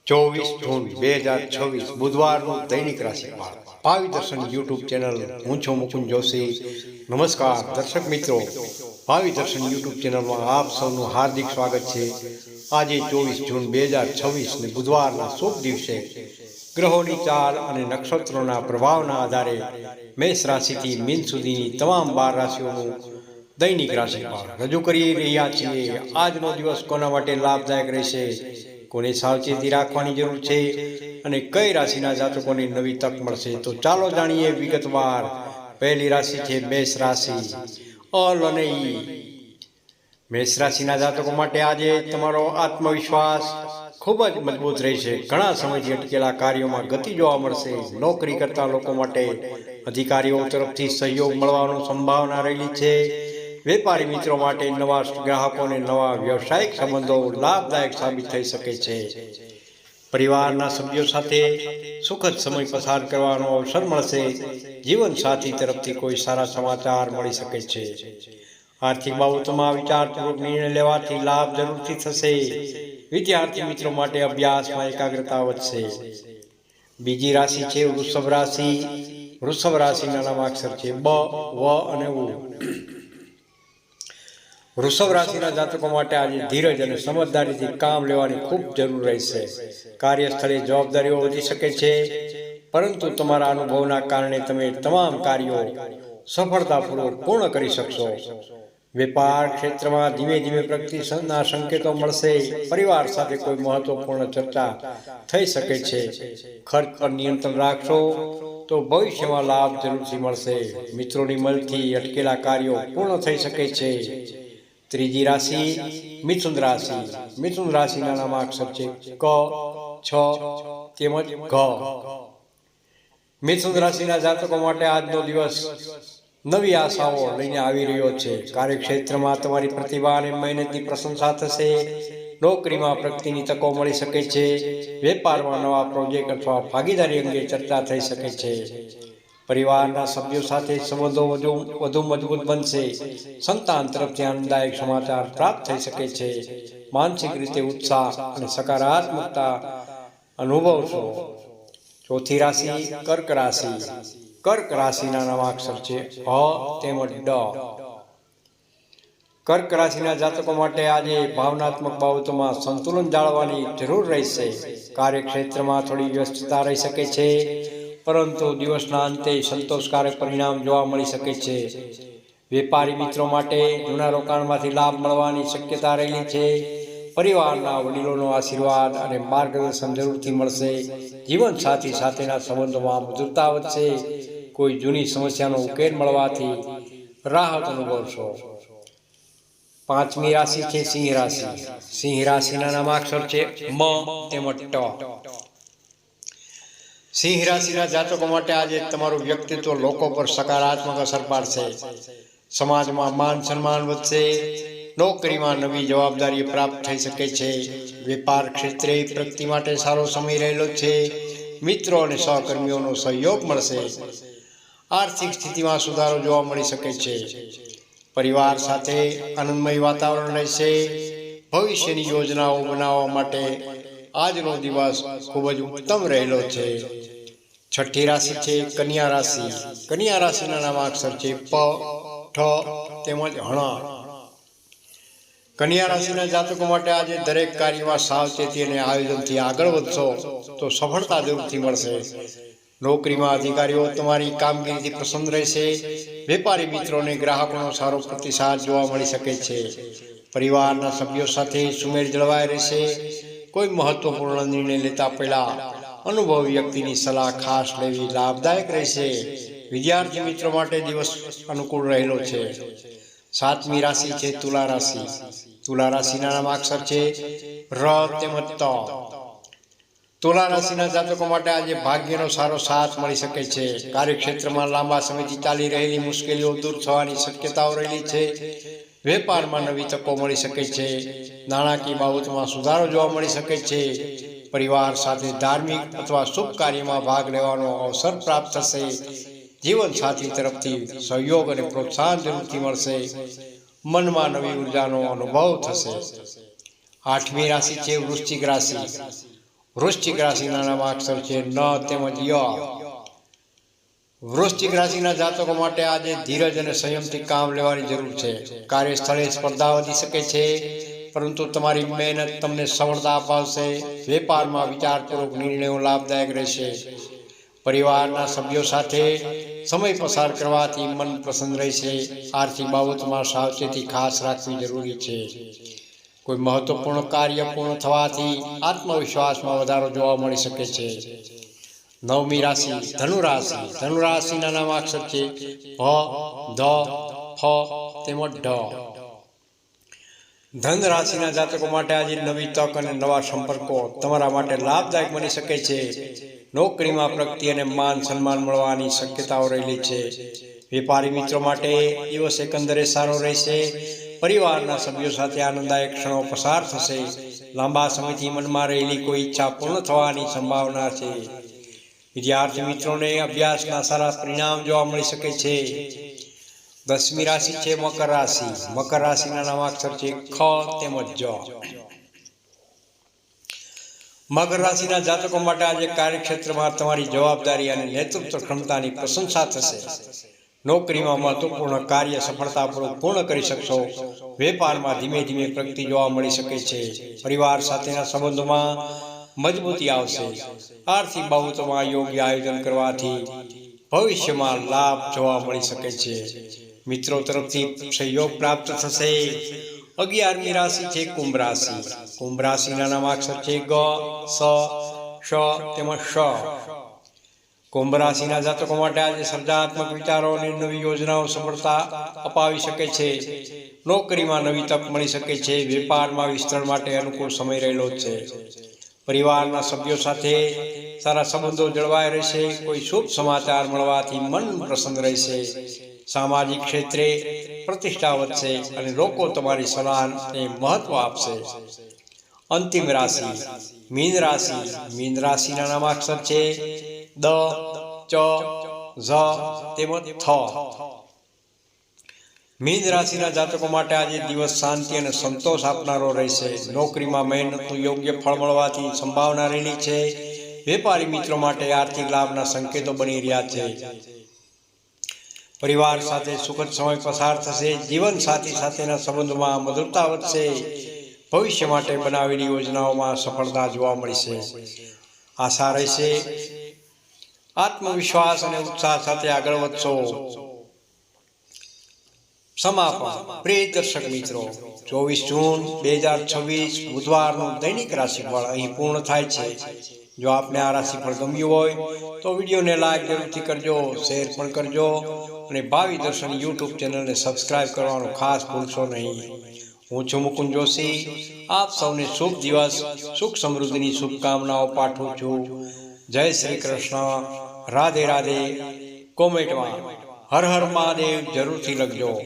24 જૂન 2026 બુધવારનું દૈનિક રાશિફળ ભાવિ દર્શન યુટ્યુબ ચેનલ હું છું મુકુંદ જોશી। નમસ્કાર દર્શક મિત્રો, ભાવિ દર્શન યુટ્યુબ ચેનલમાં આપ સૌનું હાર્દિક સ્વાગત છે। આજે 24 જૂન 2026 ને બુધવારના શુભ દિવસે ગ્રહોની ચાલ અને નક્ષત્રોના પ્રભાવના આધારે મેષ રાશિથી મીન સુધીની તમામ 12 રાશિઓનું દૈનિક રાશિફળ રજૂ કરી રહ્યા છીએ। આજનો દિવસ કોના માટે લાભદાયક રહેશે, કોને સાવચેતી રાખવાની જરૂર છે અને કઈ રાશિના જાતકોને નવી તક મળશે, તો ચાલો જાણીએ વિગતવાર। પહેલી રાશિ છે મેષ રાશિ। અલ અને ઈ મેષ રાશિના જાતકો માટે આજે તમારો આત્મવિશ્વાસ ખૂબ જ મજબૂત રહેશે। ઘણા સમયથી અટકેલા કાર્યોમાં ગતિ જોવા મળશે। નોકરી કરતા લોકો માટે અધિકારીઓ તરફથી સહયોગ મળવાની સંભાવના રહેલી છે। વેપારી મિત્રો માટે નવા ગ્રાહકોને નવા વ્યવસાયિક સંબંધો લાભદાયક સાબિત થઈ શકે છે। પરિવારના સભ્યો સાથે સુખદ સમય પસાર કરવાનો અવસર મળશે। જીવન સાથી તરફથી કોઈ સારા સમાચાર મળી શકે છે। આર્થિક બાબતોમાં વિચારપૂર્વક નિર્ણય લેવાથી લાભ જરૂરથી થશે। વિદ્યાર્થી મિત્રો માટે અભ્યાસમાં એકાગ્રતા વધશે। બીજી રાશિ છે વૃષભ રાશિ। વૃષભ રાશિના નામાક્ષર છે બ, વ અને ઉ। વૃષભ રાશિના જાતકો માટે આજે ધીરજ અને સમજદારીથી કામ લેવાની ખૂબ જરૂર રહેશે। કાર્યસ્થળે જવાબદારીઓ વધી શકે છે, પરંતુ તમારા અનુભવના કારણે તમે તમામ કાર્યો સફળતાપૂર્વક પૂર્ણ કરી શકશો। વેપાર ક્ષેત્રમાં ધીમે ધીમે પ્રગતિના સંકેતો મળશે। પરિવાર સાથે કોઈ મહત્વપૂર્ણ ચર્ચા થઈ શકે છે। ખર્ચ પર નિયંત્રણ રાખશો તો ભવિષ્યમાં લાભ જરૂરથી મળશે। મિત્રોની મદદથી અટકેલા કાર્યો પૂર્ણ થઈ શકે છે। ત્રીજી રાશિ મિથુન રાશિ। મિથુન રાશિના નામાક્ષર છે ક, છ તેમજ ઘ। મિથુન રાશિના જાતકો માટે આજનો દિવસ નવી આશાઓ લઈને આવી રહ્યો છે। કાર્યક્ષેત્રમાં તમારી પ્રતિભા અને મહેનતની પ્રશંસા થશે। નોકરીમાં પ્રગતિની તકો મળી શકે છે। વેપારમાં નવા પ્રોજેક્ટ અથવા ભાગીદારી અંગે ચર્ચા થઈ શકે છે। પરિવારના સભ્યો સાથે સંબંધો વધુ મજબૂત બનશે। સંતાન તરફથી આનંદદાયક સમાચાર પ્રાપ્ત થઈ શકે છે। માનસિક રીતે ઉત્સાહ અને સકારાત્મકતા અનુભવશો। ચોથી રાશિ કર્ક રાશિ। કર્ક રાશિના નામાક્ષર છે અ તેમજ ડ। કર્ક રાશિના જાતકો માટે આજે ભાવનાત્મક બાબતોમાં સંતુલન જાળવવાની જરૂર રહેશે। કાર્યક્ષેત્રમાં થોડી વ્યસ્તતા રહી શકે છે, પરંતુ દિવસના અંતે સંતોષકારક પરિણામ જોવા મળી શકે છે। વેપારી મિત્રો માટે જૂના રોકાણમાંથી લાભ મળવાની શક્યતા રહેલી છે। પરિવારના વડીલોનો આશીર્વાદ અને માર્ગદર્શન જરૂરથી મળશે। જીવન સાથી સાથેના સંબંધોમાં મધુરતા વધશે। કોઈ જૂની સમસ્યાનો ઉકેલ મળવાથી રાહત અનુભવશો। પાંચમી રાશિ છે સિંહ રાશિ। સિંહ રાશિના નામાક્ષર છે મ તેમજ ટ। સિંહ રાશિના જાતકો માટે આજે તમારું વ્યક્તિત્વ લોકો પર સકારાત્મક અસર પાડશે। સમાજમાં માન સન્માન વધશે। નોકરીમાં નવી જવાબદારી પ્રાપ્ત થઈ શકે છે। વેપાર ક્ષેત્રે પ્રગતિ માટે સારો સમય રહેલો છે। મિત્રો અને સહકર્મીઓનો સહયોગ મળશે। આર્થિક સ્થિતિમાં સુધારો જોવા મળી શકે છે। પરિવાર સાથે આનંદમય વાતાવરણ રહેશે। ભવિષ્યની યોજનાઓ બનાવવા માટે આજનો દિવસ ખૂબ જ ઉત્તમ રહેલો છે। છઠ્ઠી રાશિ છે કન્યા રાશિ। કન્યા રાશિના નામાક્ષર છે પ, ઠ તેમજ હણ। કન્યા રાશિના જાતકો માટે આજે દરેક કાર્યમાં સાવચેતી અને આયોજનથી આગળ વધશો તો સફળતા જરૂરથી મળશે। નોકરીમાં અધિકારીઓ તમારી કામગીરીથી પ્રસન્ન રહેશે। વેપારી મિત્રો અને ગ્રાહકોનો સારો પ્રતિસાદ જોવા મળી શકે છે। પરિવારના સભ્યો સાથે સુમેળ જળવાઈ રહેશે। કોઈ મહત્વપૂર્ણ નિર્ણય લેતા પહેલા અનુભવી વ્યક્તિની સલાહ ખાસ લેવી લાભદાયક રહેશે। વિદ્યાર્થી મિત્રો માટે દિવસ અનુકૂળ રહેલો છે। સાતમી રાશિ છે તુલા રાશિ। તુલા રાશિના નામાક્ષર છે ર તેમજ ત। તુલા રાશિના જાતકો માટે આજે ભાગ્યનો સારો સાથ મળી શકે છે। કાર્યક્ષેત્રમાં લાંબા સમયથી ચાલી રહેલી મુશ્કેલીઓ દૂર થવાની શક્યતાઓ રહેલી છે। વેપારમાં નવી તકો મળી શકે છે। નાણાકીય બાબતોમાં સુધારો જોવા મળી શકે છે। પરિવાર સાથે ધાર્મિક અથવા શુભ કાર્યમાં ભાગ લેવાનો અવસર પ્રાપ્ત થશે। જીવન સાથી તરફથી સહયોગ અને પ્રોત્સાહન જરૂરથી મળશે। મનમાં નવી ઉર્જાનો અનુભવ થશે। આઠમી રાશિ છે વૃશ્ચિક રાશિ। વૃશ્ચિક રાશિના નામાક્ષર છે ન તેમજ ય. વૃશ્ચિક રાશિના જાતકો માટે આજે ધીરજ અને સંયમથી કામ લેવાની જરૂર છે. કાર્યસ્થળે સ્પર્ધા વધી શકે છે, પરંતુ તમારી મહેનત તમને સફળતા અપાવશે. વેપારમાં વિચારપૂર્વક નિર્ણયો લાભદાયક રહેશે. પરિવારના સભ્યો સાથે સમય પસાર કરવાથી મન પ્રસન્ન રહેશે. આર્થિક બાબતોમાં સાવચેતી ખાસ રાખવી જરૂરી છે. કોઈ મહત્વપૂર્ણ કાર્ય પૂર્ણ થવાથી આત્મવિશ્વાસમાં વધારો જોવા મળી શકે છે. નવમી રાશિ ધનુ રાશિ. ધનુ રાશિના નામાક્ષર છે ભ, ધ, ફ તેમજ ઢ. ધન રાશિના જાતકો માટે આજે નવી તક અને નવા સંપર્કો તમારા માટે લાભદાયક બની શકે છે. નોકરીમાં પ્રગતિ અને માન સન્માન મળવાની શક્યતાઓ રહેલી છે. વેપારી મિત્રો માટે દિવસ એકંદરે સારો રહેશે. પરિવારના સભ્યો સાથે આનંદદાયક ક્ષણો પસાર થશે. લાંબા સમયથી મનમાં રહેલી કોઈ ઈચ્છા પૂર્ણ થવાની સંભાવના છે. વિદ્યાર્થી મિત્રોને અભ્યાસના સારા પરિણામ જોવા મળી શકે છે. દસમી રાશિ છે મકર રાશિ. મકર રાશિના નામાક્ષર છે ખ તેમજ જ. મકર રાશિના જાતકો માટે આજે કાર્યક્ષેત્રમાં તમારી જવાબદારી અને નેતૃત્વ ક્ષમતાની પ્રશંસા થશે. નોકરીમાં મહત્વપૂર્ણ કાર્ય સફળતાપૂર્વક પૂર્ણ કરી શકશો. વેપારમાં ધીમે ધીમે પ્રગતિ જોવા મળી શકે છે. પરિવાર સાથેના સંબંધોમાં મજબૂતી આવશે. આર્થિક બાબતોમાં યોગ્ય આયોજન કરવાથી ભવિષ્યમાં લાભ જોવા મળી શકે છે. મિત્રો તરફથી સહયોગ પ્રાપ્ત થશે. 11મી રાશિ છે કુંભ રાશિ. કુંભ રાશિના નામાક્ષર છે ગ, સ, શ તેમજ શ. કુંભ રાશિના જાતકો માટે આજે સર્જનાત્મક વિચારો અને નવી યોજનાઓ સફળતા અપાવી શકે છે. નોકરીમાં નવી તક મળી શકે છે. વેપારમાં વિસ્તરણ માટે અનુકૂળ સમય રહેલો છે. પરિવારના સભ્યો સાથે સારા સંબંધો જળવાઈ રહેશે. કોઈ શુભ સમાચાર મળવાથી મન પ્રસન્ન રહેશે. સામાજિક ક્ષેત્રે પ્રતિષ્ઠા વધશે અને લોકો તમારી સલાહને મહત્વ આપશે. અંતિમ રાશિ મીન રાશિ. મીન રાશિના નામાક્ષર છે દ, ચ, ઝ તેમજ થ. મીન રાશિના જાતકો માટે આજે દિવસ શાંતિ અને સંતોષ આપનારો રહેશે. નોકરીમાં મહેનતનું યોગ્ય ફળ મળવાથી સંભાવના રહેલી છે. વેપારી મિત્રો માટે આર્થિક લાભના સંકેતો બની રહ્યા છે. પરિવાર સાથે સુખદ સમય પસાર થશે. જીવન સાથી સાથેના સંબંધોમાં મધુરતા વધશે. ભવિષ્ય માટે બનાવેલી યોજનાઓમાં સફળતા જોવા મળશે. આશા રહેશે આત્મવિશ્વાસ અને ઉત્સાહ સાથે આગળ વધશો. સમાપન. પ્રિય દર્શક મિત્રો, 24 જૂન 2026 બુધવારનું દૈનિક રાશિફળ અહીં પૂર્ણ થાય છે. જો આપને આ રાશિફળ ગમ્યું હોય તો વિડીયોને લાઈક જરૂરથી કરજો, શેર પણ કરજો અને ભાવિ દર્શન યુટ્યુબ ચેનલને સબસ્ક્રાઇબ કરવાનું ખાસ ભૂલશો નહીં. હું છું મુકુંદ જોશી. આપ સૌને શુભ દિવસ, સુખ સમૃદ્ધિની શુભકામનાઓ પાઠવું છું. જય શ્રી કૃષ્ણ. રાધે રાધે. કોમેન્ટમાં હર હર મહાદેવ જરૂરથી લખજો.